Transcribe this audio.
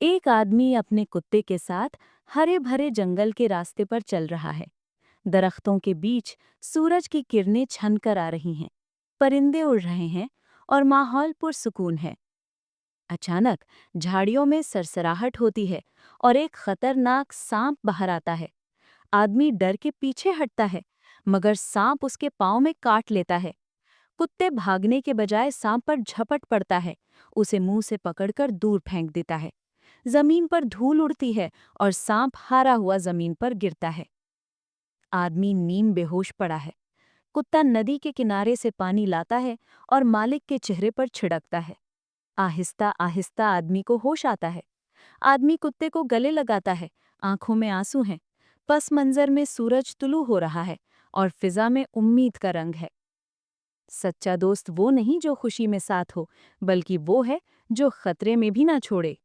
एक आदमी अपने कुत्ते के साथ हरे भरे जंगल के रास्ते पर चल रहा है। दरख्तों के बीच सूरज की किरणें छनकर आ रही हैं, परिंदे उड़ रहे हैं और माहौल पुरसुकून है। अचानक झाड़ियों में सरसराहट होती है और एक खतरनाक सांप बाहर आता है। आदमी डर के पीछे हटता है, मगर सांप उसके पाँव में काट लेता है। कुत्ते भागने के बजाय सांप पर झपट पड़ता है, उसे मुंह से पकड़कर दूर फेंक देता है। जमीन पर धूल उड़ती है और सांप हारा हुआ जमीन पर गिरता है। आदमी नीम बेहोश पड़ा है। कुत्ता नदी के किनारे से पानी लाता है और मालिक के चेहरे पर छिड़कता है। आहिस्ता आहिस्ता आदमी को होश आता है। आदमी कुत्ते को गले लगाता है, आंखों में आंसू हैं। पस मंजर में सूरज तुलू हो रहा है और फिजा में उम्मीद का रंग है। सच्चा दोस्त वो नहीं जो खुशी में साथ हो, बल्कि वो है जो खतरे में भी ना छोड़े।